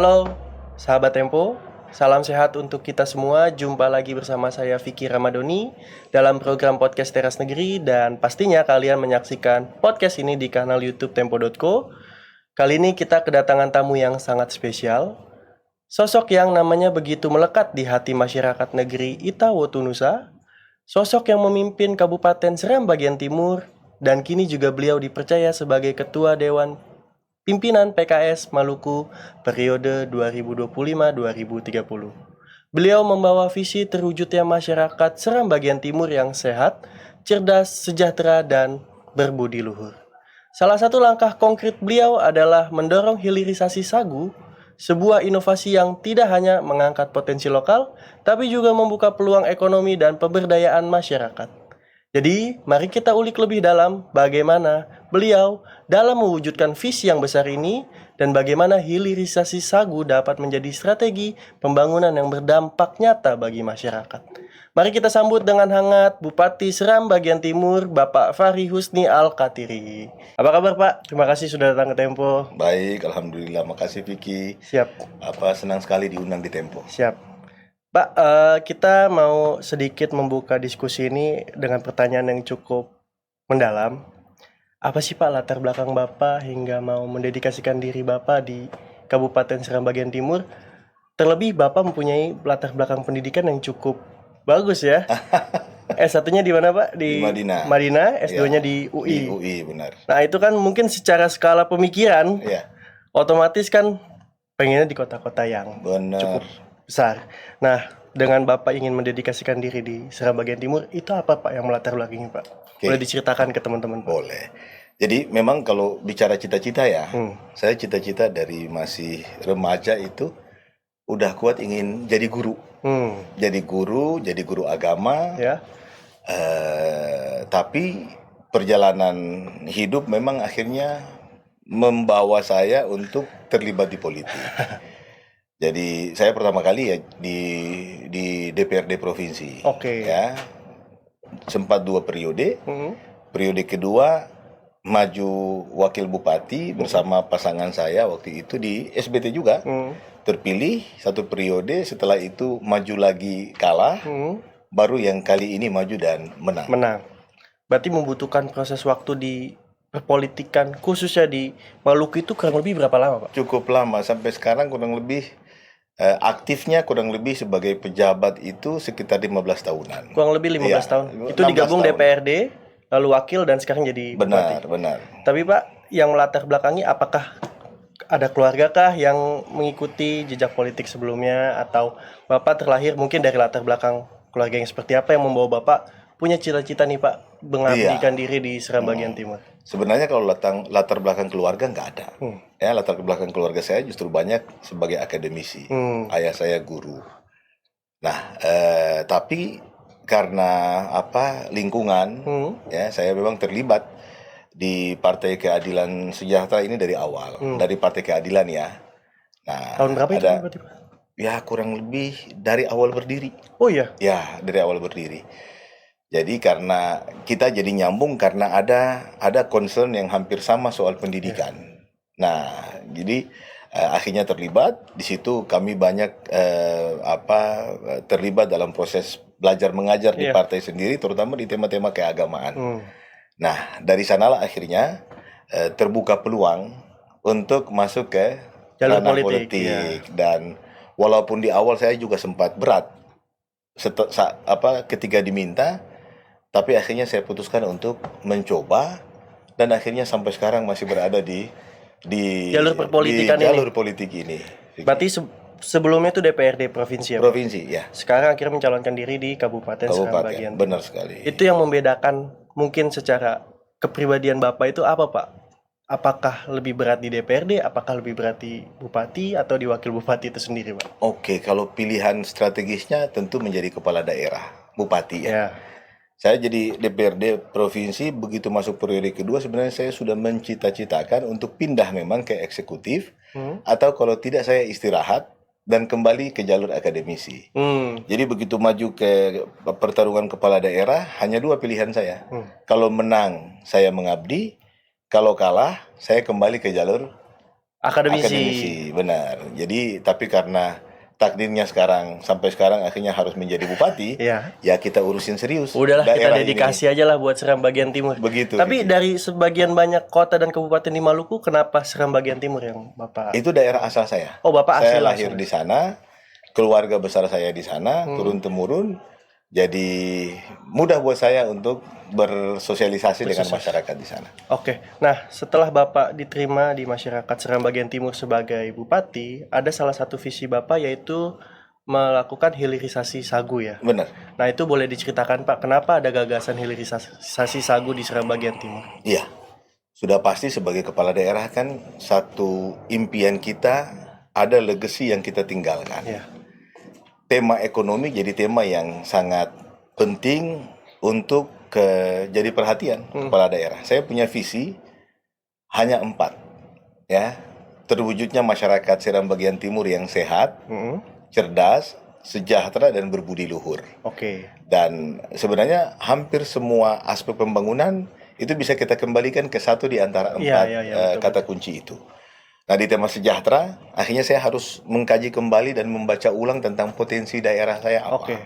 Halo, sahabat Tempo. Salam sehat untuk kita semua. Jumpa lagi bersama saya Vicky Ramadoni dalam program podcast Teras Negeri, dan pastinya kalian menyaksikan podcast ini di kanal YouTube Tempo.co. Kali ini kita kedatangan tamu yang sangat spesial. Sosok yang namanya begitu melekat di hati masyarakat negeri Itawo Tunusa. Sosok yang memimpin Kabupaten Seram bagian timur, dan kini juga beliau dipercaya sebagai Ketua Dewan Pimpinan PKS Maluku periode 2025-2030. Beliau membawa visi terwujudnya masyarakat Seram bagian timur yang sehat, cerdas, sejahtera, dan berbudi luhur. Salah satu langkah konkret beliau adalah mendorong hilirisasi sagu, sebuah inovasi yang tidak hanya mengangkat potensi lokal, tapi juga membuka peluang ekonomi dan pemberdayaan masyarakat. Jadi, mari kita ulik lebih dalam bagaimana beliau dalam mewujudkan visi yang besar ini dan bagaimana hilirisasi sagu dapat menjadi strategi pembangunan yang berdampak nyata bagi masyarakat. Mari kita sambut dengan hangat Bupati Seram bagian timur, Bapak Fahri Husni Al-Katiri. Apa kabar, Pak? Terima kasih sudah datang ke Tempo. Baik, alhamdulillah. Makasih Vicky. Siap. Senang sekali diundang di Tempo. Siap. Pak, kita mau sedikit membuka diskusi ini dengan pertanyaan yang cukup mendalam. Apa sih Pak latar belakang Bapak hingga mau mendedikasikan diri Bapak di Kabupaten Seram bagian timur? Terlebih Bapak mempunyai latar belakang pendidikan yang cukup bagus ya. S1-nya di mana Pak? Di Madinah. Madinah, S2-nya di UI. Di UI, benar. Nah itu kan mungkin secara skala pemikiran, otomatis kan pengennya di kota-kota yang cukup besar. Nah, dengan Bapak ingin mendedikasikan diri di Seram bagian timur, itu apa Pak yang melatar belakangi Pak? Boleh diceritakan ke teman-teman Pak? Boleh. Jadi memang kalau bicara cita-cita ya, saya cita-cita dari masih remaja itu udah kuat ingin jadi guru. Jadi guru agama. Ya. Tapi perjalanan hidup memang akhirnya membawa saya untuk terlibat di politik. Jadi saya pertama kali ya di DPRD provinsi. Ya, sempat 2 periode. Periode kedua maju wakil bupati bersama pasangan saya waktu itu di SBT juga. Terpilih 1 periode, setelah itu maju lagi kalah. Baru yang kali ini maju dan menang. Berarti membutuhkan proses waktu di perpolitikan khususnya di Maluku itu kurang lebih berapa lama Pak? Cukup lama, sampai sekarang kurang lebih aktifnya kurang lebih sebagai pejabat itu sekitar 15 tahunan. Kurang lebih 15 tahun. Itu digabung tahun. DPRD, lalu wakil dan sekarang jadi bupati. Benar. Tapi Pak, yang melatar belakangi apakah ada keluarga kah yang mengikuti jejak politik sebelumnya, atau Bapak terlahir mungkin dari latar belakang keluarga yang seperti apa yang membawa Bapak punya cita-cita nih Pak mengabdikan diri di Seram bagian timur? Sebenarnya kalau latar belakang keluarga nggak ada. Ya, latar belakang keluarga saya justru banyak sebagai akademisi. Ayah saya guru. Nah, tapi karena lingkungan, ya saya memang terlibat di Partai Keadilan Sejahtera ini dari awal, dari Partai Keadilan ya. Nah, tahun berapa itu berarti Pak? Ya kurang lebih dari awal berdiri. Oh iya? Ya, dari awal berdiri. Jadi karena kita jadi nyambung karena ada concern yang hampir sama soal pendidikan. Nah, jadi akhirnya terlibat di situ. Kami banyak terlibat dalam proses belajar mengajar di partai sendiri, terutama di tema-tema keagamaan. Nah, dari sanalah akhirnya terbuka peluang untuk masuk ke ranah politik. Dan walaupun di awal saya juga sempat berat ketika diminta, tapi akhirnya saya putuskan untuk mencoba, dan akhirnya sampai sekarang masih berada di jalur perpolitikan di jalur politik ini. Berarti sebelumnya itu DPRD provinsi ya? Provinsi, ya. Sekarang akhirnya mencalonkan diri di Kabupaten Seram bagian. Benar sekali. Itu yang membedakan mungkin secara kepribadian Bapak itu apa Pak? Apakah lebih berat di DPRD, apakah lebih berat di Bupati, atau di Wakil Bupati itu sendiri Pak? Oke, kalau pilihan strategisnya tentu menjadi kepala daerah, Bupati ya. Saya jadi DPRD provinsi, begitu masuk periode kedua sebenarnya saya sudah mencita-citakan untuk pindah memang ke eksekutif, atau kalau tidak saya istirahat dan kembali ke jalur akademisi. Jadi begitu maju ke pertarungan kepala daerah, hanya 2 pilihan saya. Kalau menang saya mengabdi, kalau kalah saya kembali ke jalur Akademisi. benar. Jadi tapi karena takdirnya sampai sekarang akhirnya harus menjadi bupati, Ya. ya kita urusin serius Udahlah kita daerah dedikasi aja lah buat Seram Bagian Timur. Begitu, Tapi Ricky. dari sebagian banyak kota dan kabupaten di Maluku, kenapa Seram Bagian Timur yang Bapak? Itu daerah asal saya. Oh, Bapak Saya asli lahir langsung. di sana, keluarga besar saya di sana, turun temurun. Jadi mudah buat saya untuk bersosialisasi dengan masyarakat di sana. Oke, nah setelah Bapak diterima di masyarakat Seram Bagian Timur sebagai bupati, ada salah satu visi Bapak yaitu melakukan hilirisasi sagu ya. Benar. Nah itu boleh diceritakan Pak, kenapa ada gagasan hilirisasi sagu di Seram Bagian Timur? Iya. Sudah pasti sebagai kepala daerah kan satu impian kita ada legacy yang kita tinggalkan. Ya. Tema ekonomi jadi tema yang sangat penting untuk jadi perhatian kepala daerah. Saya punya visi hanya 4, ya, terwujudnya masyarakat Seram Bagian Timur yang sehat, cerdas, sejahtera dan berbudi luhur. Oke. Dan sebenarnya hampir semua aspek pembangunan itu bisa kita kembalikan ke satu di antara 4 betul, kata kunci itu. Nah, di tema sejahtera, akhirnya saya harus mengkaji kembali dan membaca ulang tentang potensi daerah saya apa. Oke.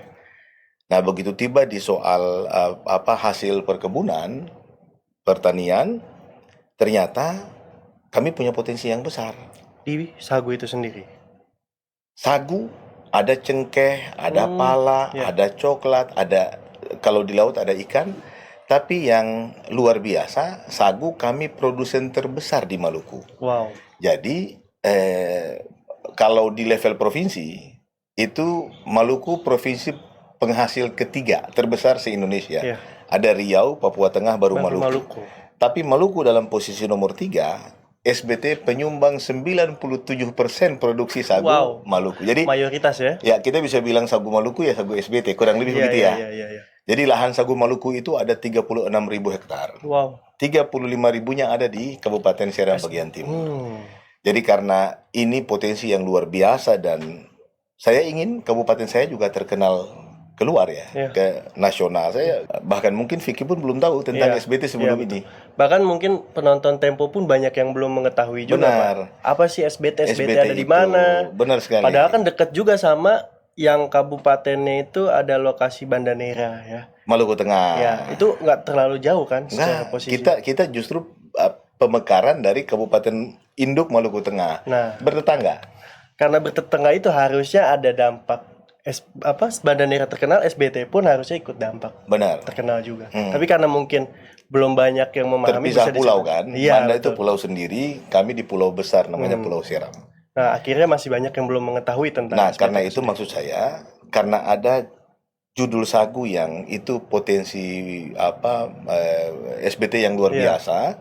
Nah, begitu tiba di soal hasil perkebunan, pertanian, ternyata kami punya potensi yang besar. Di sagu itu sendiri. Sagu, ada cengkeh, ada pala, ada coklat, ada kalau di laut ada ikan. Tapi yang luar biasa, sagu kami produsen terbesar di Maluku. Wow. Jadi kalau di level provinsi itu Maluku provinsi penghasil ketiga terbesar se-Indonesia. Iya. Ada Riau, Papua Tengah, baru Maluku. Maluku. Tapi Maluku dalam posisi nomor 3, SBT penyumbang 97% produksi sagu. Wow. Maluku. Jadi Mayoritas ya? ya kita bisa bilang sagu Maluku ya sagu SBT, kurang lebih begitu ya. Iya. Jadi lahan sagu Maluku itu ada 36.000 hektar. Wow. 35.000-nya ada di Kabupaten Seram Bagian Timur. Jadi karena ini potensi yang luar biasa dan saya ingin kabupaten saya juga terkenal keluar ya, ke nasional. Saya bahkan mungkin Vicky pun belum tahu tentang SBT sebelum ini. Bahkan mungkin penonton Tempo pun banyak yang belum mengetahui juga. Benar. Pak. Apa sih SBT ada di mana? Benar sekali. Padahal kan dekat juga sama yang kabupatennya itu ada lokasi Bandanera ya. Maluku Tengah. Ya, itu nggak terlalu jauh kan secara Nah, posisi. kita justru pemekaran dari Kabupaten Induk Maluku Tengah. Nah, bertetangga. Karena bertetangga itu harusnya ada dampak Bandanera terkenal, SBT pun harusnya ikut dampak. Benar. Terkenal juga. Tapi karena mungkin belum banyak yang memahami. Terpisah pulau kan. Iya, Banda itu pulau sendiri, kami di pulau besar namanya Pulau Seram. Nah, akhirnya masih banyak yang belum mengetahui tentang Nah, SBT karena itu maksud saya, karena ada judul sagu yang itu potensi SBT yang luar biasa,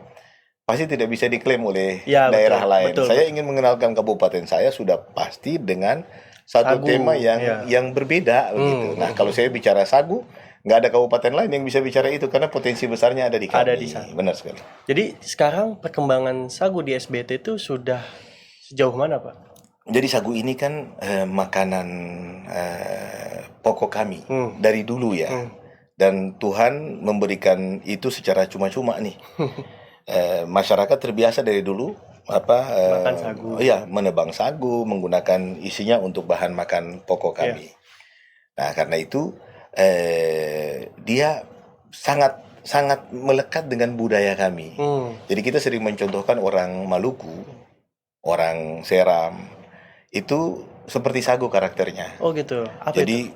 pasti tidak bisa diklaim oleh daerah lain. Saya ingin mengenalkan kabupaten saya sudah pasti dengan satu sagu, tema yang berbeda begitu. Nah, kalau saya bicara sagu, nggak ada kabupaten lain yang bisa bicara itu karena potensi besarnya ada di kami. Ada di sana. Benar sekali. Jadi sekarang perkembangan sagu di SBT itu sudah sejauh mana, Pak? Jadi sagu ini kan makanan pokok kami dari dulu ya. Dan Tuhan memberikan itu secara cuma-cuma nih. Masyarakat terbiasa dari dulu makan sagu. Menebang sagu, menggunakan isinya untuk bahan makan pokok kami. Nah, karena itu dia sangat melekat dengan budaya kami. Jadi kita sering mencontohkan orang Maluku, orang Seram itu seperti sagu karakternya. Oh gitu. Jadi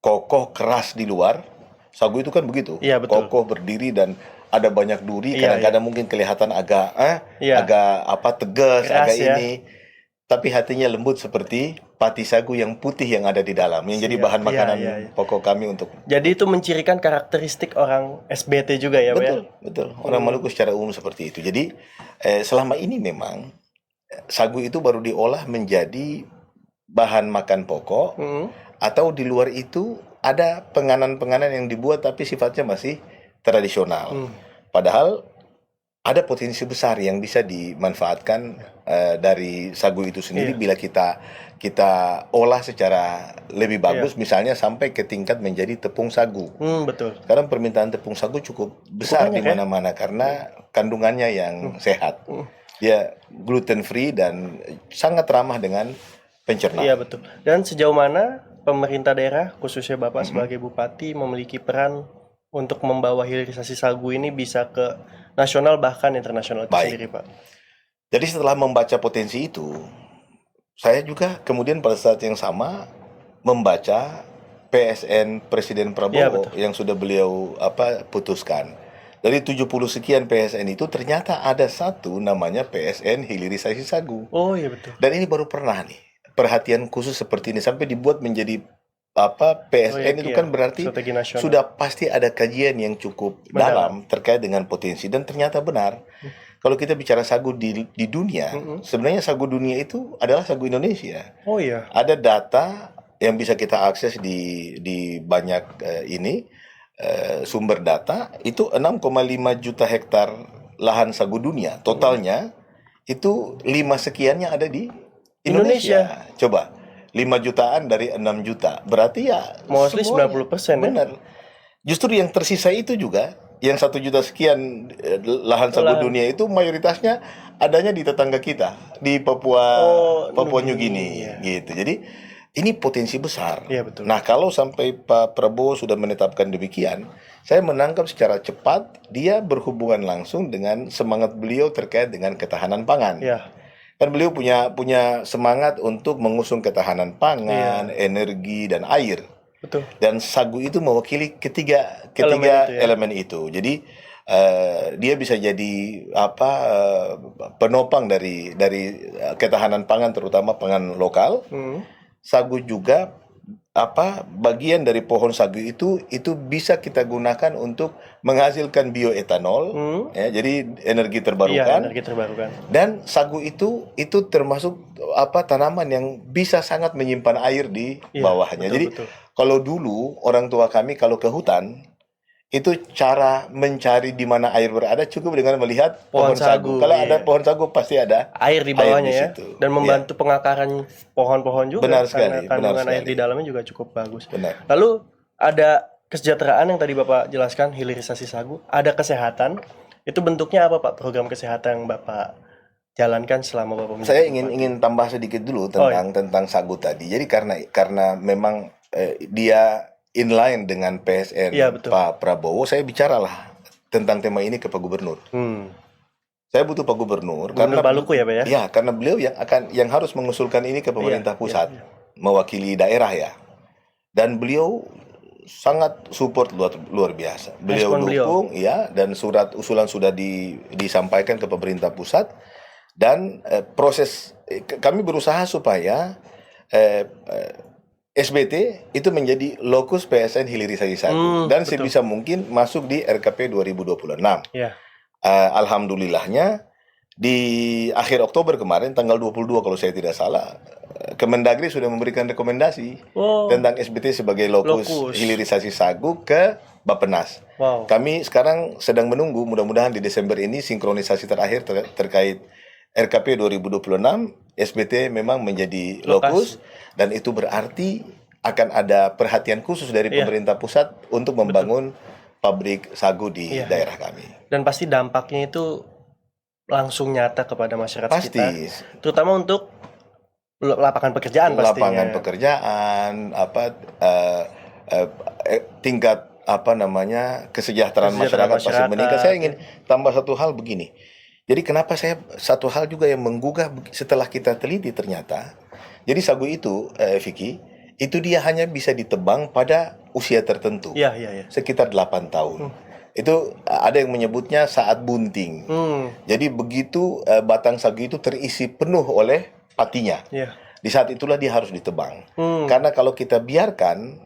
kokoh keras di luar, sagu itu kan begitu. Iya, betul. Kokoh berdiri dan ada banyak duri. Kadang-kadang mungkin kelihatan agak tegas, keras, agak ini. Tapi hatinya lembut seperti pati sagu yang putih yang ada di dalam, yang jadi bahan makanan pokok kami untuk. Jadi itu mencirikan karakteristik orang SBT juga ya, Pak? Betul. Orang Maluku secara umum seperti itu. Jadi selama ini memang sagu itu baru diolah menjadi bahan makan pokok, atau di luar itu ada penganan-penganan yang dibuat tapi sifatnya masih tradisional. Padahal ada potensi besar yang bisa dimanfaatkan dari sagu itu sendiri bila kita olah secara lebih bagus, misalnya sampai ke tingkat menjadi tepung sagu. Betul. Sekarang permintaan tepung sagu cukup besar di mana-mana karena kandungannya yang sehat. Dia gluten free dan sangat ramah dengan pencernaan. Iya betul. Dan sejauh mana pemerintah daerah, khususnya Bapak sebagai bupati, memiliki peran untuk membawa hilirisasi sagu ini bisa ke nasional bahkan internasional itu Baik. sendiri, Pak? Jadi setelah membaca potensi itu, saya juga kemudian pada saat yang sama membaca PSN Presiden Prabowo betul. yang sudah beliau putuskan. Dari 70 sekian PSN itu ternyata ada satu namanya PSN Hilirisasi Sagu. Oh iya betul. Dan ini baru pernah nih perhatian khusus seperti ini sampai dibuat menjadi PSN itu kan berarti strategi nasional. sudah pasti ada kajian yang cukup dalam terkait dengan potensi dan ternyata benar. Kalau kita bicara sagu di dunia, sebenarnya sagu dunia itu adalah sagu Indonesia. Oh iya. Ada data yang bisa kita akses di banyak sumber data, itu 6,5 juta hektar lahan sagu dunia. Totalnya itu 5 sekiannya ada di Indonesia. Coba 5 jutaan dari 6 juta. Berarti ya mostly 90% ya. Benar. Justru yang tersisa itu juga yang 1 juta sekian lahan sagu dunia itu mayoritasnya adanya di tetangga kita di Papua New Guinea gitu. Jadi ini potensi besar. Iya, betul. Nah, kalau sampai Pak Prabowo sudah menetapkan demikian, saya menangkap secara cepat dia berhubungan langsung dengan semangat beliau terkait dengan ketahanan pangan. Iya. Kan beliau punya semangat untuk mengusung ketahanan pangan, energi dan air. Betul. Dan sagu itu mewakili ketiga elemen itu. Jadi dia bisa jadi penopang dari ketahanan pangan, terutama pangan lokal. Sagu juga bagian dari pohon sagu itu bisa kita gunakan untuk menghasilkan bioetanol, ya, jadi energi terbarukan. Iya, energi terbarukan. Dan sagu itu termasuk tanaman yang bisa sangat menyimpan air di bawahnya. Betul, jadi kalau dulu orang tua kami kalau ke hutan itu cara mencari di mana air berada cukup dengan melihat pohon sagu. Kalau ada pohon sagu pasti ada air di bawahnya di ya. situ. Dan membantu pengakaran pohon-pohon juga. Benar sekali, karena kandungan air di dalamnya juga cukup bagus. Benar. Lalu ada kesejahteraan yang tadi Bapak jelaskan, hilirisasi sagu. Ada kesehatan. Itu bentuknya apa Pak? Program kesehatan yang Bapak jalankan selama Bapak menjadi Saya ingin tambah sedikit dulu tentang sagu tadi. Jadi karena memang dia inline dengan PSN Pak Prabowo, saya bicaralah tentang tema ini ke Pak Gubernur. Saya butuh Pak Gubernur karena Baluku ya Pak ya? Ya, karena beliau yang harus mengusulkan ini ke pemerintah pusat, mewakili daerah ya. Dan beliau sangat support luar biasa. Beliau dukung ya, dan surat usulan sudah disampaikan ke pemerintah pusat dan proses kami berusaha supaya SBT itu menjadi lokus PSN hilirisasi sagu dan sebisa mungkin masuk di RKP 2026. Ya. Alhamdulillahnya di akhir Oktober kemarin tanggal 22 kalau saya tidak salah, Kemendagri sudah memberikan rekomendasi tentang SBT sebagai lokus hilirisasi sagu ke Bappenas. Kami sekarang sedang menunggu, mudah-mudahan di Desember ini sinkronisasi terakhir terkait RKP 2026 SBT memang menjadi lokus dan itu berarti akan ada perhatian khusus dari pemerintah pusat untuk membangun pabrik sagu di daerah kami. Dan pasti dampaknya itu langsung nyata kepada masyarakat pasti. Kita, terutama untuk lapangan pekerjaan pastinya. Lapangan pekerjaan, tingkat kesejahteraan masyarakat pasti meningkat. Saya ingin tambah satu hal begini. Jadi kenapa satu hal juga yang menggugah setelah kita teliti ternyata. Jadi sagu itu, Vicky, itu dia hanya bisa ditebang pada usia tertentu. Iya. Sekitar 8 tahun. Itu ada yang menyebutnya saat bunting. Jadi begitu batang sagu itu terisi penuh oleh patinya. Di saat itulah dia harus ditebang. Karena kalau kita biarkan,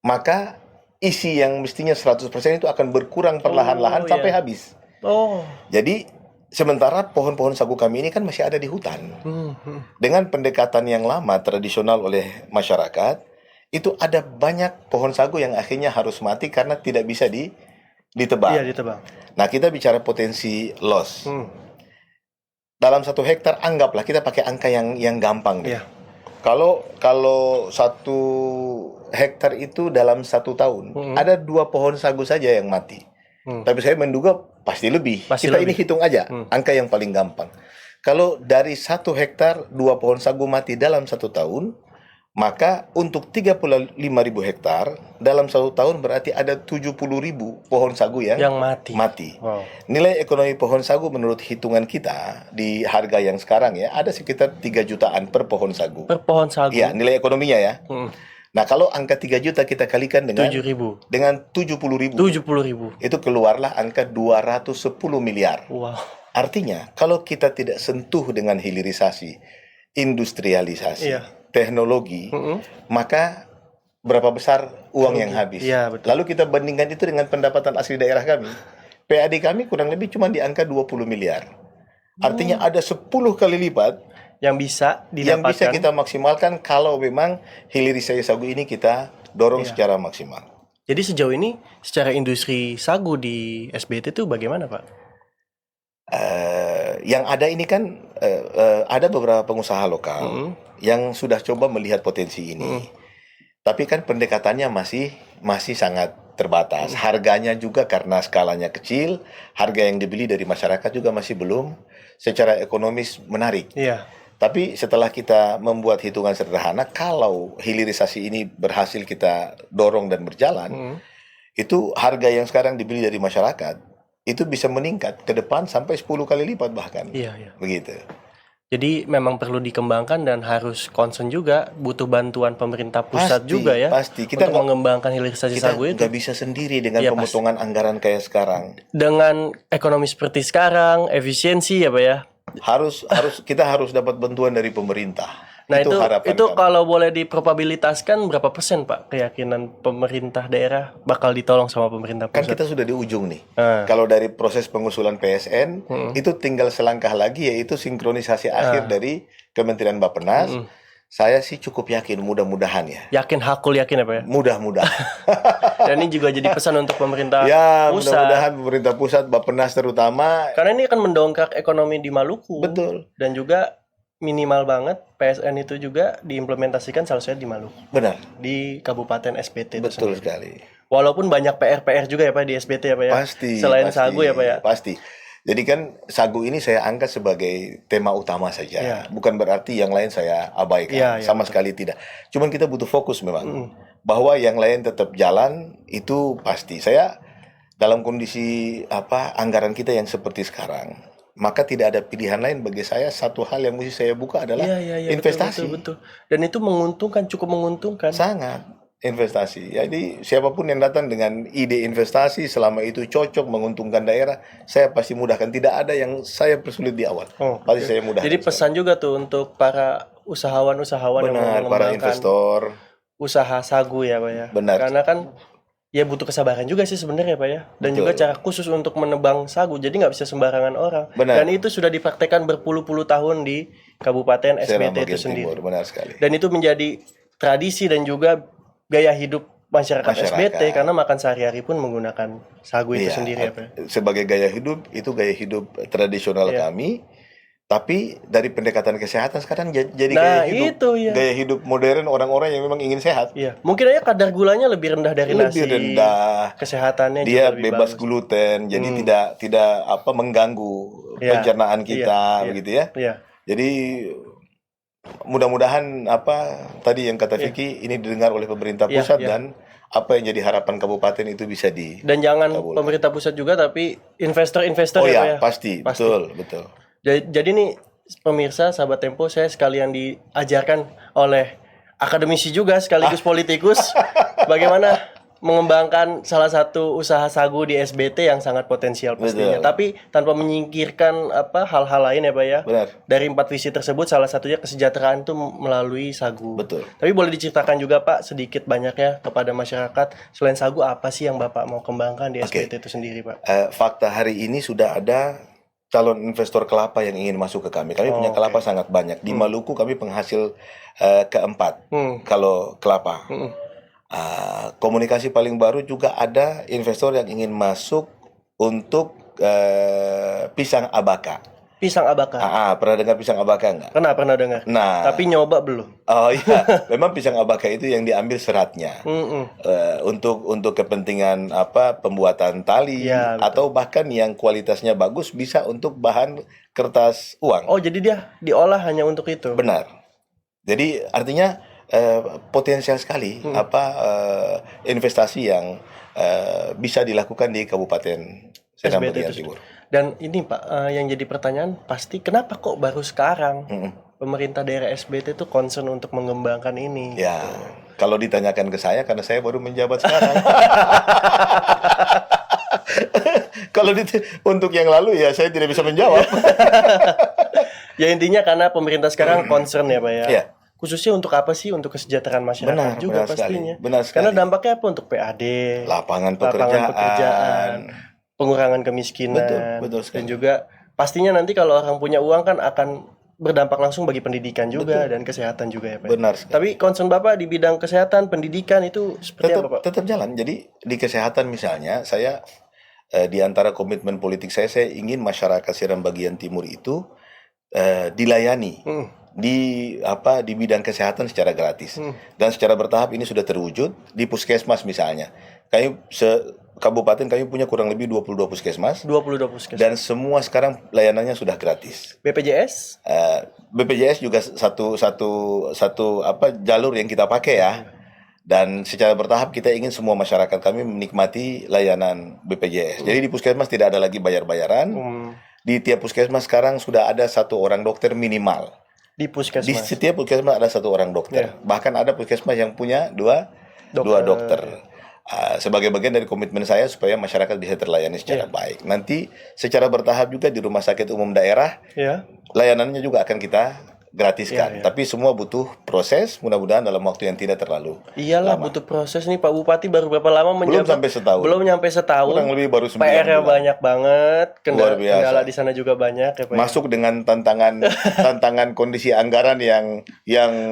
maka isi yang mestinya 100% itu akan berkurang perlahan-lahan sampai habis. Jadi sementara pohon-pohon sagu kami ini kan masih ada di hutan. Dengan pendekatan yang lama tradisional oleh masyarakat, itu ada banyak pohon sagu yang akhirnya harus mati karena tidak bisa ditebang. Iya, ditebang. Nah, kita bicara potensi loss. Dalam 1 hektar anggaplah kita pakai angka yang gampang deh. Kalau 1 hektar itu dalam 1 tahun ada 2 pohon sagu saja yang mati. Tapi saya menduga pasti lebih. Ini hitung aja angka yang paling gampang. Kalau dari 1 hektar 2 pohon sagu mati dalam 1 tahun, maka untuk 35.000 hektar dalam 1 tahun berarti ada 70.000 pohon sagu yang mati. Wow. Nilai ekonomi pohon sagu menurut hitungan kita di harga yang sekarang ya ada sekitar 3 jutaan per pohon sagu. Per pohon sagu. Iya, nilai ekonominya ya. Nah, kalau angka 3 juta kita kalikan dengan 7.000. dengan 70.000. 70.000. Itu keluarlah angka 210 miliar. Wow. Artinya, kalau kita tidak sentuh dengan hilirisasi, industrialisasi, Iya. teknologi, maka berapa besar uang yang habis. Iya, betul. Lalu kita bandingkan itu dengan pendapatan asli daerah kami. PAD kami kurang lebih cuma di angka 20 miliar. Artinya ada 10 kali lipat yang bisa yang bisa didapatkan. kita maksimalkan kalau memang hilirisasi sagu ini kita dorong secara maksimal. Jadi sejauh ini secara industri sagu di SBT itu bagaimana, Pak? Yang ada ini kan ada beberapa pengusaha lokal yang sudah coba melihat potensi ini. Tapi kan pendekatannya masih sangat terbatas. Harganya juga karena skalanya kecil, harga yang dibeli dari masyarakat juga masih belum secara ekonomis menarik. Iya. Tapi setelah kita membuat hitungan sederhana, kalau hilirisasi ini berhasil kita dorong dan berjalan, itu harga yang sekarang dibeli dari masyarakat itu bisa meningkat ke depan sampai 10 kali lipat bahkan. Iya. Begitu. Jadi memang perlu dikembangkan dan harus concern juga, butuh bantuan pemerintah pusat juga ya. Pasti. Kita untuk mengembangkan hilirisasi sagu itu. Kita nggak bisa sendiri dengan Iya, pemotongan anggaran kayak sekarang. Dengan ekonomi seperti sekarang, efisiensi ya Pak ya. Kita harus dapat bantuan dari pemerintah. Nah itu harapan kami. kalau boleh diprobabilitaskan berapa persen Pak keyakinan pemerintah daerah bakal ditolong sama pemerintah Kan pusat? kita sudah di ujung nih. Kalau dari proses pengusulan PSN itu tinggal selangkah lagi yaitu sinkronisasi akhir dari Kementerian Bappenas. Saya sih cukup yakin, mudah-mudahan ya. Yakin hakul yakin ya Pak ya? Mudah-mudahan. Dan ini juga jadi pesan untuk pemerintah Ya, pusat. mudah-mudahan pemerintah pusat, Bappenas terutama. Karena ini akan mendongkrak ekonomi di Maluku. Betul. Dan juga minimal banget PSN itu juga diimplementasikan seharusnya di Maluku. Benar. Di Kabupaten SBT itu Betul sendiri. sekali. Walaupun banyak PR juga ya Pak di SBT ya Pak ya. Pasti. Selain sagu ya Pak ya. Pasti. Jadi kan sagu ini saya angkat sebagai tema utama saja. Iya. Bukan berarti yang lain saya abaikan. Iya, Sama betul. sekali tidak. Cuman kita butuh fokus memang. Bahwa yang lain tetap jalan itu pasti. Saya dalam kondisi anggaran kita yang seperti sekarang, maka tidak ada pilihan lain bagi saya. Satu hal yang mesti saya buka adalah Iya, investasi. Betul. Dan itu menguntungkan, cukup menguntungkan. Sangat investasi. Jadi siapapun yang datang dengan ide investasi selama itu cocok menguntungkan daerah, saya pasti mudahkan. Tidak ada yang saya persulit di awal. Pasti saya mudahkan. Jadi pesan juga tuh untuk para usahawan-usahawan yang mau Benar, para mengembangkan investor. usaha sagu ya Pak ya. Benar. Karena kan ya butuh kesabaran juga sih sebenarnya Pak ya. Dan Betul. juga cara khusus untuk menebang sagu. Jadi nggak bisa sembarangan orang. Benar. Dan itu sudah dipraktekkan berpuluh-puluh tahun di Kabupaten Serang SBT itu bagian sendiri. timur, benar sekali. Dan itu menjadi tradisi dan juga gaya hidup masyarakat SBT karena makan sehari-hari pun menggunakan sagu itu sendiri ya Pak. Sebagai gaya hidup, itu gaya hidup tradisional kami. Tapi dari pendekatan kesehatan sekarang jadi gaya hidup modern orang-orang yang memang ingin sehat. Iya, mungkin aja kadar gulanya lebih rendah dari nasi. Lebih rendah. Kesehatannya Dia juga lebih bebas bagus. gluten, jadi tidak mengganggu pencernaan kita, begitu ya. Iya. Jadi mudah-mudahan tadi yang kata Vicky ini didengar oleh pemerintah pusat dan apa yang jadi harapan kabupaten itu bisa dan jangan pemerintah pusat juga tapi investor-investor ya Pak ya. Pasti. Betul. Jadi nih pemirsa sahabat Tempo, saya sekalian diajarkan oleh akademisi juga sekaligus politikus bagaimana mengembangkan salah satu usaha sagu di SBT yang sangat potensial pastinya. Betul. Tapi tanpa menyingkirkan hal-hal lain ya Pak ya. Benar. Dari 4 visi tersebut salah satunya kesejahteraan itu melalui sagu. Betul. Tapi boleh diceritakan juga Pak sedikit banyaknya kepada masyarakat selain sagu apa sih yang Bapak mau kembangkan di SBT itu sendiri Pak? Fakta hari ini sudah ada calon investor kelapa yang ingin masuk ke kami. Kami punya kelapa sangat banyak. Di Maluku kami penghasil keempat kalau kelapa. Komunikasi paling baru juga ada investor yang ingin masuk untuk pisang abaka. Pisang abaka. Pernah dengar pisang abaka nggak? Pernah dengar. Nah, Tapi nyoba belum. oh iya, memang pisang abaka itu yang diambil seratnya. Mm-mm. Untuk kepentingan pembuatan tali Iya, betul. atau bahkan yang kualitasnya bagus bisa untuk bahan kertas uang. Oh, jadi dia diolah hanya untuk itu. Benar. Jadi artinya potensial sekali investasi yang bisa dilakukan di Kabupaten Senam SBT bagian itu timur. Dan ini Pak, yang jadi pertanyaan pasti kenapa kok baru sekarang Mm-mm. pemerintah daerah SBT itu concern untuk mengembangkan ini? Ya, kalau ditanyakan ke saya karena saya baru menjabat sekarang. Kalau untuk yang lalu ya saya tidak bisa menjawab. Ya intinya karena pemerintah sekarang concern ya Pak ya. Iya. Khususnya untuk apa sih? Untuk kesejahteraan masyarakat juga benar sekali, pastinya. benar sekali. Karena dampaknya apa untuk PAD, Lapangan pekerjaan, pekerjaan. pengurangan kemiskinan, Betul sekali. dan juga pastinya nanti kalau orang punya uang kan akan berdampak langsung bagi pendidikan juga dan kesehatan juga ya Pak. Benar sekali. Tapi concern Bapak di bidang kesehatan, pendidikan itu seperti apa Pak? Tetap jalan. Jadi di kesehatan misalnya saya di antara komitmen politik saya ingin masyarakat Seram bagian timur itu dilayani di bidang kesehatan secara gratis dan secara bertahap ini sudah terwujud di puskesmas misalnya. Kabupaten kami punya kurang lebih 22 puskesmas 22 puskesmas. dan semua sekarang layanannya sudah gratis. BPJS? BPJS juga satu jalur yang kita pakai ya. Dan secara bertahap kita ingin semua masyarakat kami menikmati layanan BPJS. Jadi di puskesmas tidak ada lagi bayar-bayaran. Di tiap puskesmas sekarang sudah ada 1 orang dokter minimal. Di puskesmas. Di setiap puskesmas ada 1 orang dokter. Bahkan ada puskesmas yang punya dua dokter. Sebagai bagian dari komitmen saya supaya masyarakat bisa terlayani secara baik. Nanti secara bertahap juga di rumah sakit umum daerah, layanannya juga akan kita gratiskan. Tapi semua butuh proses, mudah-mudahan dalam waktu yang tidak terlalu Iyalah lama. butuh proses nih Pak Bupati baru berapa lama menjabat? Belum sampai setahun. Belum nyampe setahun. Kurang lebih baru 9 PR-nya bulan. banyak banget. Luar biasa. Kendala di sana juga banyak ya Pak. Masuk dengan tantangan kondisi anggaran yang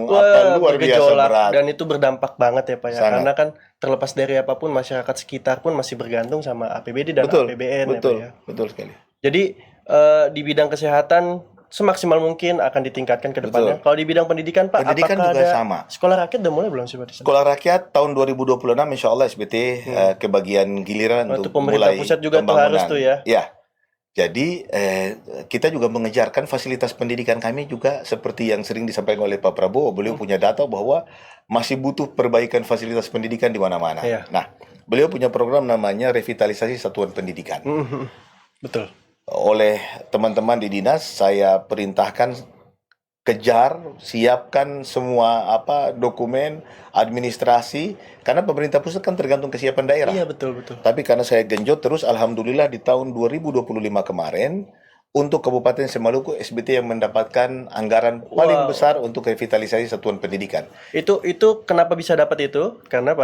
luar biasa bergejolak, berat. dan itu berdampak banget ya Pak ya. Sangat. Karena kan terlepas dari apapun masyarakat sekitar pun masih bergantung sama APBD dan APBN ya Pak ya. Betul sekali. Jadi di bidang kesehatan semaksimal mungkin akan ditingkatkan ke depannya. Kalau di bidang pendidikan Pak, Pendidikan apakah juga ada sama. sekolah rakyat udah mulai belum sih Pak? Sekolah rakyat tahun 2026 insya Allah SBT kebagian giliran Itu untuk pemerintah mulai pusat juga tuh pembangunan. harus tuh ya. Ya. Jadi kita juga mengejarkan fasilitas pendidikan kami juga seperti yang sering disampaikan oleh Pak Prabowo. Beliau punya data bahwa masih butuh perbaikan fasilitas pendidikan di mana-mana. Nah, beliau punya program namanya revitalisasi satuan pendidikan. Betul. Oleh teman-teman di dinas saya perintahkan kejar, siapkan semua dokumen, administrasi, karena pemerintah pusat kan tergantung kesiapan daerah. Iya betul. Tapi karena saya genjot terus, alhamdulillah di tahun 2025 kemarin untuk Kabupaten Semaluku SBT yang mendapatkan anggaran paling besar untuk revitalisasi satuan pendidikan. Itu kenapa bisa dapat itu? Karena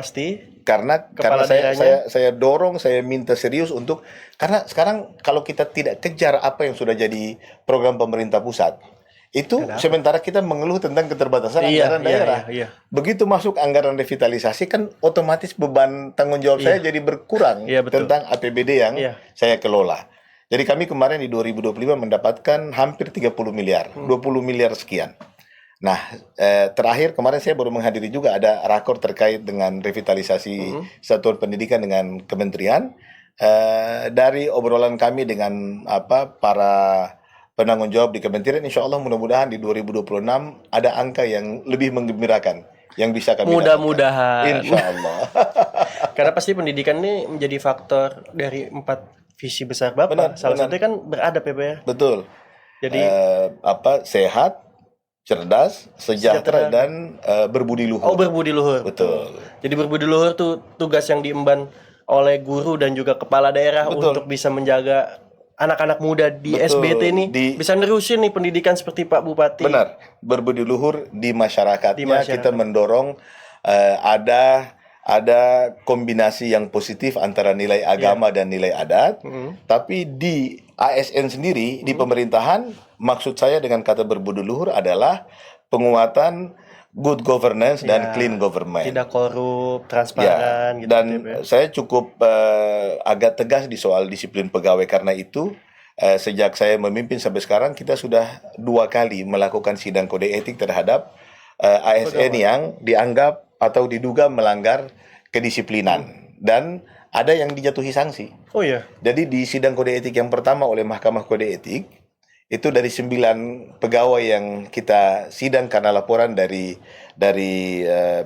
saya dorong, saya minta serius untuk karena sekarang kalau kita tidak kejar apa yang sudah jadi program pemerintah pusat, itu sementara kita mengeluh tentang keterbatasan anggaran daerah. Begitu masuk anggaran revitalisasi kan otomatis beban tanggung jawab saya jadi berkurang tentang APBD yang saya kelola. Jadi kami kemarin di 2025 mendapatkan hampir 30 miliar, 20 miliar sekian. Nah, terakhir kemarin saya baru menghadiri juga ada rakor terkait dengan revitalisasi satuan pendidikan dengan kementerian. Dari obrolan kami dengan para penanggung jawab di kementerian, insya Allah mudah-mudahan di 2026 ada angka yang lebih menggembirakan yang bisa kami mudah-mudahan. Insya Allah. Karena pasti pendidikan ini menjadi faktor dari 4 visi besar Bapak. Salah satunya kan beradab ya Pak ya. Betul. Jadi sehat, cerdas, sejahtera dan berbudi luhur. Oh, berbudi luhur. Betul. Jadi berbudi luhur tuh tugas yang diemban oleh guru dan juga kepala daerah untuk bisa menjaga anak-anak muda di SBT ini bisa nerusin nih pendidikan seperti Pak Bupati. Benar. Berbudi luhur di masyarakatnya. Kita mendorong ada kombinasi yang positif antara nilai agama dan nilai adat. Tapi di ASN sendiri, di pemerintahan, maksud saya dengan kata berbudi luhur adalah penguatan good governance dan clean government. Tidak korup, transparan. Dan saya cukup agak tegas di soal disiplin pegawai karena itu sejak saya memimpin sampai sekarang kita sudah 2 kali melakukan sidang kode etik terhadap ASN yang dianggap atau diduga melanggar kedisiplinan dan ada yang dijatuhi sanksi. Oh iya. Jadi di sidang kode etik yang pertama oleh Mahkamah Kode Etik itu dari 9 pegawai yang kita sidang karena laporan dari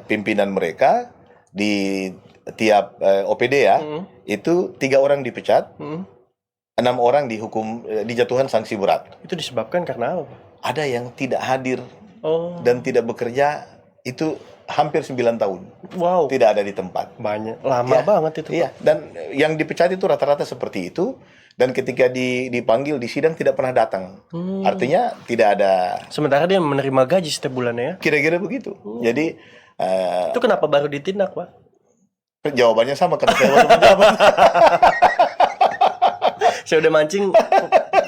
pimpinan mereka di tiap OPD ya, itu 3 orang dipecat, 6 orang dihukum dijatuhkan sanksi berat. Itu disebabkan karena apa, Pak? Ada yang tidak hadir Oh, dan tidak bekerja itu hampir 9 tahun. wow. Tidak ada di tempat. Banyak, lama Ya, banget itu, Pak. Iya, dan yang dipecat itu rata-rata seperti itu dan ketika dipanggil di sidang tidak pernah datang. Artinya tidak ada, Sementara dia menerima gaji setiap bulannya ya. kira-kira begitu. Jadi Itu kenapa baru ditindak, Pak? jawabannya sama karena saya baru menjabat. Saya udah mancing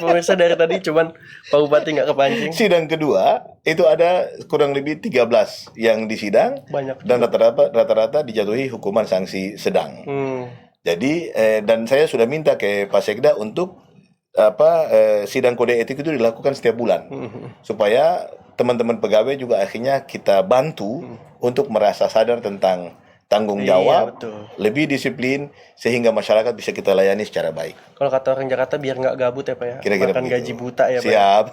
pemirsa dari tadi, cuman Pak Bupati nggak kepancing. Sidang kedua itu ada kurang lebih 13 yang disidang Banyak. dan rata-rata dijatuhi hukuman sanksi sedang. Jadi dan saya sudah minta ke Pak Sekda untuk sidang kode etik itu dilakukan setiap bulan supaya teman-teman pegawai juga akhirnya kita bantu untuk merasa sadar tentang tanggung Iya, jawab, betul. lebih disiplin sehingga masyarakat bisa kita layani secara baik. Kalau kata orang Jakarta biar nggak gabut ya, Pak ya. Kira-kira Makan begitu. gaji buta ya, Pak. Siap.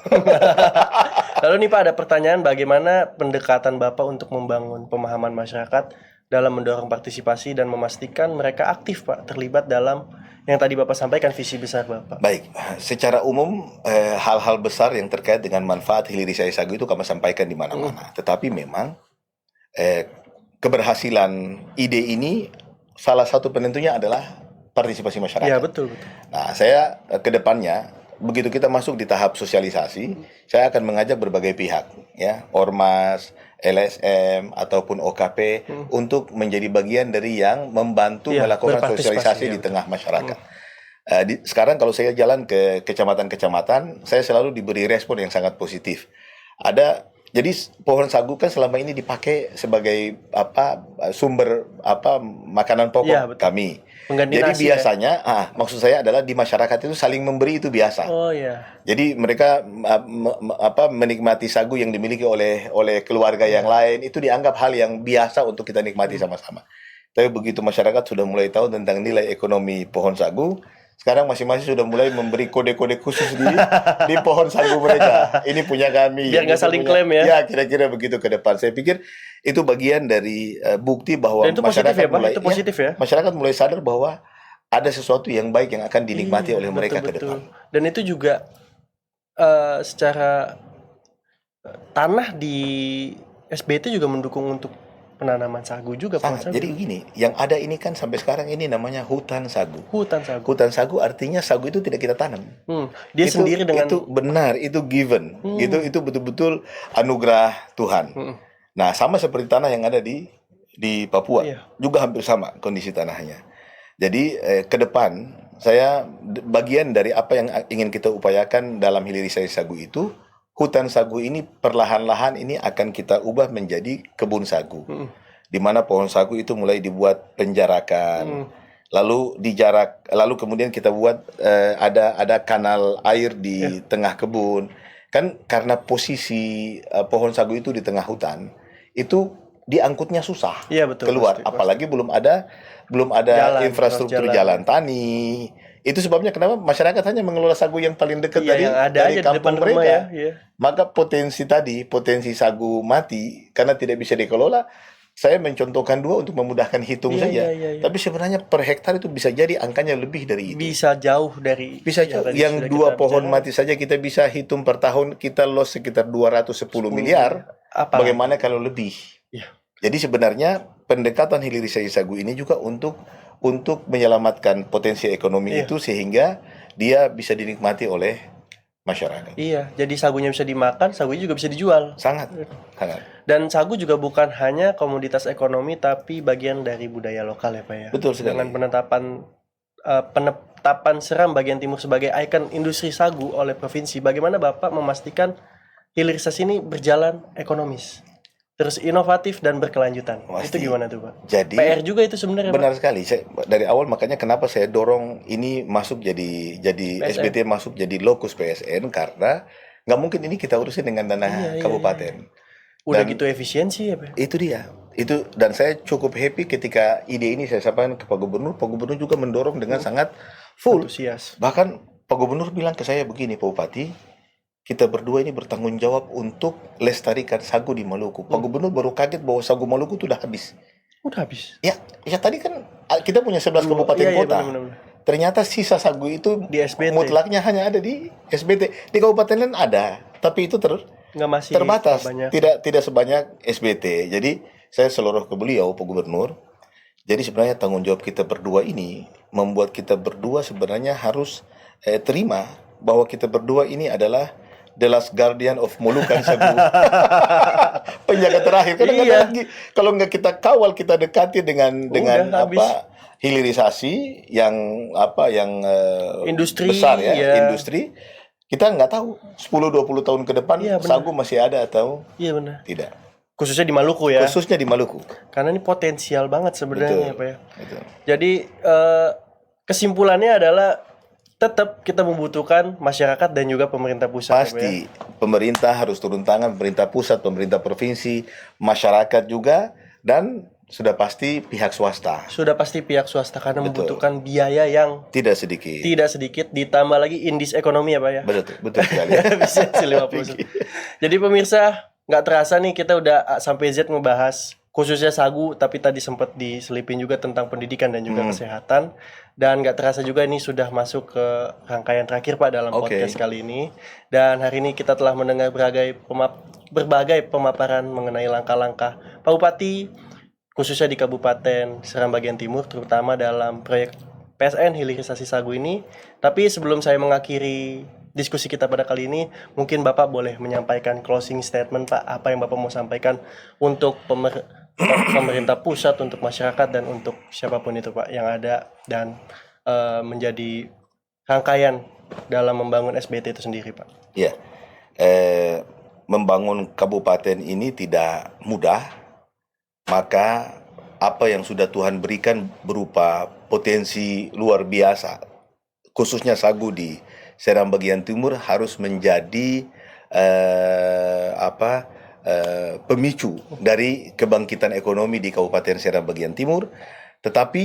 Lalu nih Pak, ada pertanyaan, bagaimana pendekatan Bapak untuk membangun pemahaman masyarakat dalam mendorong partisipasi dan memastikan mereka aktif, Pak, terlibat dalam yang tadi Bapak sampaikan, visi besar Bapak. Baik, secara umum hal-hal besar yang terkait dengan manfaat hilirisasi sagu itu kami sampaikan di mana-mana. Tetapi memang keberhasilan ide ini salah satu penentunya adalah partisipasi masyarakat. Ya, betul. Nah, saya ke depannya begitu kita masuk di tahap sosialisasi, saya akan mengajak berbagai pihak, ya, Ormas, LSM ataupun OKP untuk menjadi bagian dari yang membantu melakukan sosialisasi di tengah masyarakat. Sekarang kalau saya jalan ke kecamatan-kecamatan, saya selalu diberi respon yang sangat positif. Jadi pohon sagu kan selama ini dipakai sebagai sumber makanan pokok kami. Pengganti Jadi nasi, biasanya, maksud saya adalah di masyarakat itu saling memberi itu biasa. Oh iya. Jadi mereka menikmati sagu yang dimiliki oleh keluarga yang lain itu dianggap hal yang biasa untuk kita nikmati sama-sama. Tapi begitu masyarakat sudah mulai tahu tentang nilai ekonomi pohon sagu, sekarang masing-masing sudah mulai memberi kode-kode khusus di pohon sagu mereka. Ini punya kami. Biar nggak saling klaim ya. Ya, kira-kira begitu ke depan. Saya pikir itu bagian dari bukti bahwa itu masyarakat positif ya, Pak? Itu positif ya? Masyarakat mulai sadar bahwa ada sesuatu yang baik yang akan dinikmati oleh mereka ke depan. Dan itu juga secara tanah di SBT juga mendukung untuk penanaman sagu juga. Sangat. Jadi gini, yang ada ini kan sampai sekarang ini namanya hutan sagu. Hutan sagu. Hutan sagu artinya sagu itu tidak kita tanam. Dia sendiri dengan itu benar, itu given. Itu betul-betul anugerah Tuhan. Nah, sama seperti tanah yang ada di Papua. Juga hampir sama kondisi tanahnya. Jadi ke depan saya bagian dari apa yang ingin kita upayakan dalam hilirisasi sagu itu, hutan sagu ini perlahan-lahan ini akan kita ubah menjadi kebun sagu. Di mana pohon sagu itu mulai dibuat penjarakan. Lalu kemudian kita buat ada kanal air di tengah kebun. Kan karena posisi pohon sagu itu di tengah hutan, itu diangkutnya susah keluar, apalagi belum ada infrastruktur jalan tani. Itu sebabnya kenapa masyarakat hanya mengelola sagu yang paling dekat dari kampung mereka. Maka potensi sagu mati karena tidak bisa dikelola. Saya mencontohkan 2 untuk memudahkan hitung saja. Tapi sebenarnya per hektar itu bisa jadi angkanya lebih dari itu. Bisa jauh dari. Yang 2 pohon mati saja kita bisa hitung per tahun kita loss sekitar 210 miliar. Bagaimana kalau lebih? Jadi sebenarnya pendekatan hilirisasi sagu ini juga untuk menyelamatkan potensi ekonomi itu sehingga dia bisa dinikmati oleh masyarakat. Iya, jadi sagunya bisa dimakan, sagunya juga bisa dijual. Sangat. Dan sagu juga bukan hanya komoditas ekonomi tapi bagian dari budaya lokal ya, Pak ya. Betul sekali. Dengan penetapan Seram bagian timur sebagai ikon industri sagu oleh provinsi, bagaimana Bapak memastikan hilirisasi ini berjalan ekonomis? terus inovatif dan berkelanjutan. Pasti. Itu gimana tuh Pak? Jadi PR juga itu sebenarnya Pak. benar sekali. Dari awal makanya kenapa saya dorong ini masuk jadi PSN. SBT masuk jadi lokus PSN, karena nggak mungkin ini kita urusin dengan dana kabupaten. Udah Dan gitu efisiensi ya Pak. itu dia. Itu, dan saya cukup happy ketika ide ini saya sampaikan ke Pak Gubernur. Pak Gubernur juga mendorong dengan sangat full. Antusias. Bahkan Pak Gubernur bilang ke saya begini, Pak Bupati, kita berdua ini bertanggung jawab untuk lestarikan sagu di Maluku. Pak Gubernur baru kaget bahwa sagu Maluku itu udah habis. Udah habis. Ya tadi kan kita punya 11 kabupaten kota. Benar. Ternyata sisa sagu itu Di SBT. mutlaknya hanya ada di SBT. Di kabupaten lain ada, tapi itu Nggak masih terbatas, banyak. tidak sebanyak SBT. Jadi saya seluruh ke beliau, Pak Gubernur. Jadi sebenarnya tanggung jawab kita berdua ini membuat kita berdua sebenarnya harus terima bahwa kita berdua ini adalah the last guardian of Moluccan sagu. Penjaga terakhir. Karena nggak ada lagi, kalau nggak kita kawal, kita dekati dengan habis. hilirisasi yang Industri, besar ya, ya. industri. Kita nggak tahu 10-20 tahun ke depan sagu masih ada atau tidak. Khususnya di Maluku ya. Khususnya di Maluku. Karena ini potensial banget sebenarnya Pak ya. Betul. Jadi kesimpulannya adalah tetap kita membutuhkan masyarakat dan juga pemerintah pusat. Pasti pemerintah harus turun tangan, pemerintah pusat, pemerintah provinsi, masyarakat juga, dan sudah pasti pihak swasta. Sudah pasti pihak swasta karena membutuhkan biaya yang tidak sedikit. Ditambah lagi indis ekonomi ya Pak ya. Betul sekali. Efisiensi 50%. Jadi pemirsa, nggak terasa nih kita udah sampai Z ngebahas khususnya sagu, tapi tadi sempat diselipin juga tentang pendidikan dan juga kesehatan. Dan nggak terasa juga ini sudah masuk ke rangkaian terakhir Pak dalam podcast kali ini. Dan hari ini kita telah mendengar berbagai pemaparan mengenai langkah-langkah Pak Bupati, khususnya di Kabupaten Seram Bagian Timur, terutama dalam proyek PSN hilirisasi sagu ini. Tapi sebelum saya mengakhiri diskusi kita pada kali ini, mungkin Bapak boleh menyampaikan closing statement Pak, apa yang Bapak mau sampaikan untuk pemerintah pusat, untuk masyarakat, dan untuk siapapun itu Pak yang ada dan menjadi rangkaian dalam membangun SBT itu sendiri Pak. Ya, membangun kabupaten ini tidak mudah. Maka apa yang sudah Tuhan berikan berupa potensi luar biasa, khususnya sagu di Seram Bagian Timur, harus menjadi pemicu dari kebangkitan ekonomi di Kabupaten Seram Bagian Timur. Tetapi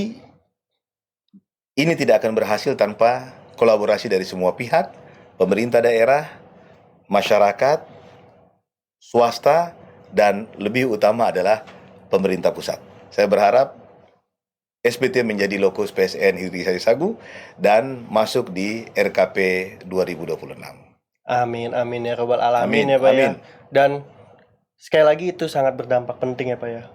ini tidak akan berhasil tanpa kolaborasi dari semua pihak, pemerintah daerah, masyarakat, swasta, dan lebih utama adalah pemerintah pusat. Saya berharap SBT menjadi lokus PSN hilirisasi sagu dan masuk di RKP 2026. Amin ya Rabbal Alamin ya Pak ya. Dan sekali lagi itu sangat berdampak penting ya Pak ya.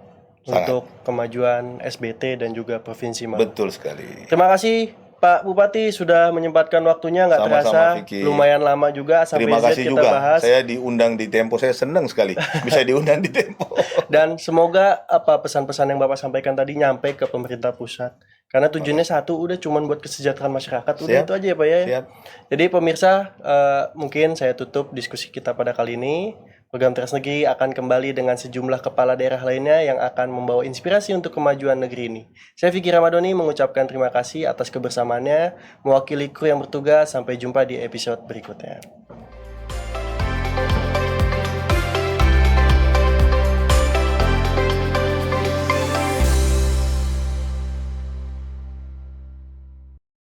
Untuk kemajuan SBT dan juga Provinsi Maluku. Betul sekali. Terima kasih Pak Bupati sudah menyempatkan waktunya, nggak terasa Vicky. Lumayan lama juga sampai Terima kasih kita juga. bahas. Saya diundang di Tempo, saya senang sekali bisa diundang di Tempo. Dan semoga pesan-pesan yang Bapak sampaikan tadi nyampe ke pemerintah pusat. Karena tujuannya satu, udah cuman buat kesejahteraan masyarakat. Udah itu aja ya Pak ya. Siap. Jadi pemirsa, mungkin saya tutup diskusi kita pada kali ini. Program Teras Negeri akan kembali dengan sejumlah kepala daerah lainnya yang akan membawa inspirasi untuk kemajuan negeri ini. Saya Vicky Ramadhani mengucapkan terima kasih atas kebersamaannya. Mewakili kru yang bertugas, sampai jumpa di episode berikutnya.